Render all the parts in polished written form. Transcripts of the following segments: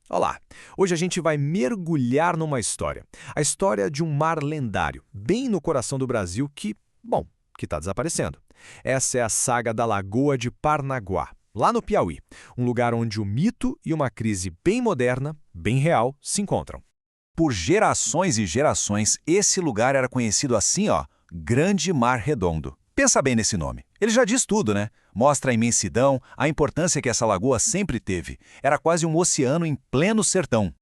Olá! Hoje a gente vai mergulhar numa história. A história de um mar lendário, bem no coração do Brasil que está desaparecendo. Essa é a saga da Lagoa de Parnaguá, lá no Piauí. Um lugar onde o mito e uma crise bem moderna, bem real, se encontram. Por gerações e gerações, esse lugar era conhecido assim, Grande Mar Redondo. Pensa bem nesse nome. Ele já diz tudo, né? Mostra a imensidão, a importância que essa lagoa sempre teve. Era quase um oceano em pleno sertão.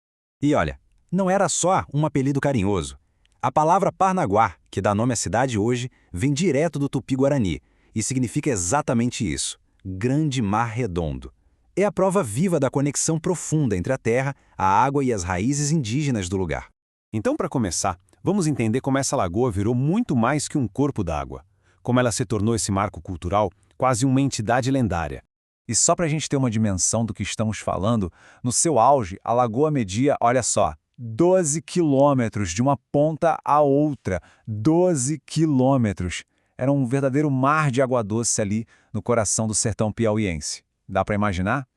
E olha, não era só um apelido carinhoso. A palavra Parnaguá, que dá nome à cidade hoje, vem direto do Tupi-Guarani e significa exatamente isso: Grande Mar Redondo. É a prova viva da conexão profunda entre a terra, a água e as raízes indígenas do lugar. Então, para começar, vamos entender como essa lagoa virou muito mais que um corpo d'água. Como ela se tornou esse marco cultural, quase uma entidade lendária. E só para a gente ter uma dimensão do que estamos falando, no seu auge, a lagoa media, olha só, 12 quilômetros de uma ponta à outra. 12 quilômetros. Era um verdadeiro mar de água doce ali no coração do sertão piauiense. Dá para imaginar?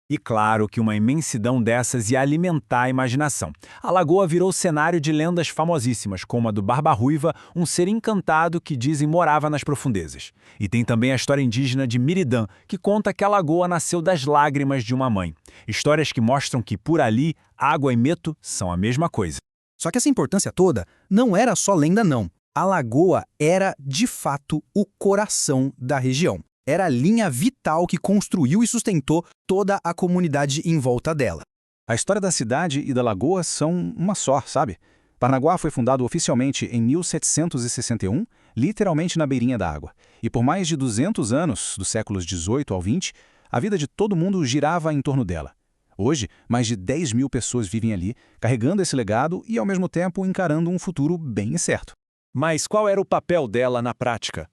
E claro que uma imensidão dessas ia alimentar a imaginação. A lagoa virou cenário de lendas famosíssimas, como a do Barba Ruiva, um ser encantado que dizem morava nas profundezas. E tem também a história indígena de Miridã, que conta que a lagoa nasceu das lágrimas de uma mãe. Histórias que mostram que por ali, água e meto são a mesma coisa. Só que essa importância toda não era só lenda não. A lagoa era, de fato, o coração da região. Era a linha vital que construiu e sustentou toda a comunidade em volta dela. A história da cidade e da lagoa são uma só, sabe? Parnaguá foi fundado oficialmente em 1761, literalmente na beirinha da água. E por mais de 200 anos, dos séculos 18 ao 20, a vida de todo mundo girava em torno dela. Hoje, mais de 10 mil pessoas vivem ali, carregando esse legado e, ao mesmo tempo, encarando um futuro bem incerto. Mas qual era o papel dela na prática?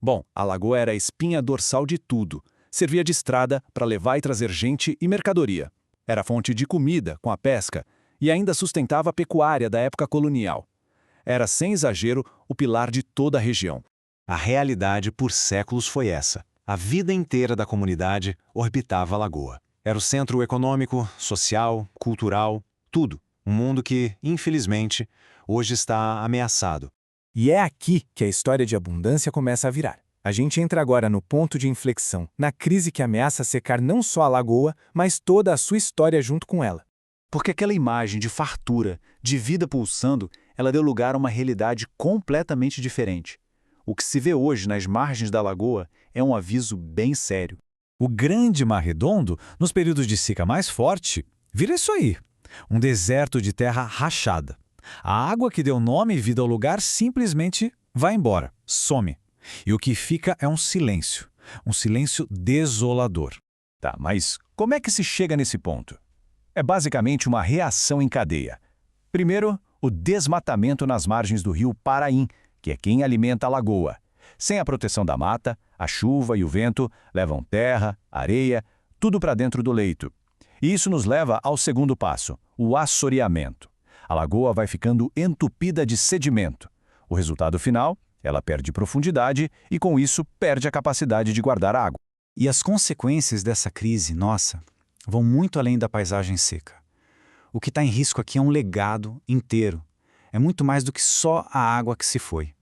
Bom, a lagoa era a espinha dorsal de tudo. Servia de estrada para levar e trazer gente e mercadoria. Era fonte de comida, com a pesca, e ainda sustentava a pecuária da época colonial. Era, sem exagero, o pilar de toda a região. A realidade por séculos foi essa. A vida inteira da comunidade orbitava a lagoa. Era o centro econômico, social, cultural, tudo. Um mundo que, infelizmente, hoje está ameaçado. E é aqui que a história de abundância começa a virar. A gente entra agora no ponto de inflexão, na crise que ameaça secar não só a lagoa, mas toda a sua história junto com ela. Porque aquela imagem de fartura, de vida pulsando, ela deu lugar a uma realidade completamente diferente. O que se vê hoje nas margens da lagoa é um aviso bem sério. O Grande Mar Redondo, nos períodos de seca mais forte, vira isso aí, um deserto de terra rachada. A água que deu nome e vida ao lugar simplesmente vai embora, some. E o que fica é um silêncio desolador. Tá, mas como é que se chega nesse ponto? É basicamente uma reação em cadeia. Primeiro, o desmatamento nas margens do rio Paraim, que é quem alimenta a lagoa. Sem a proteção da mata, a chuva e o vento levam terra, areia, tudo para dentro do leito. E isso nos leva ao segundo passo, o assoreamento. A lagoa vai ficando entupida de sedimento. O resultado final, ela perde profundidade e, com isso, perde a capacidade de guardar água. E as consequências dessa crise, nossa, vão muito além da paisagem seca. O que está em risco aqui é um legado inteiro. É muito mais do que só a água que se foi.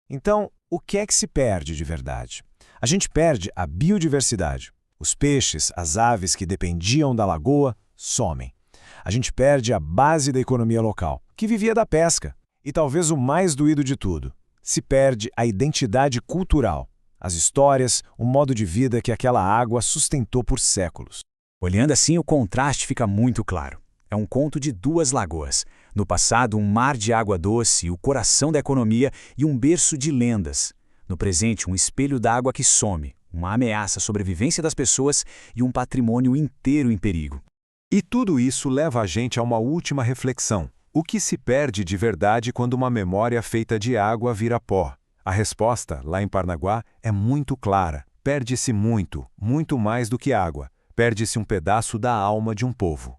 Então, o que é que se perde de verdade? A gente perde a biodiversidade. Os peixes, as aves que dependiam da lagoa, somem. A gente perde a base da economia local, que vivia da pesca. E talvez o mais doído de tudo, se perde a identidade cultural, as histórias, o modo de vida que aquela água sustentou por séculos. Olhando assim, o contraste fica muito claro. É um conto de duas lagoas. No passado, um mar de água doce, o coração da economia e um berço de lendas. No presente, um espelho d'água que some, uma ameaça à sobrevivência das pessoas e um patrimônio inteiro em perigo. E tudo isso leva a gente a uma última reflexão. O que se perde de verdade quando uma memória feita de água vira pó? A resposta, lá em Parnaguá, é muito clara. Perde-se muito, muito mais do que água. Perde-se um pedaço da alma de um povo.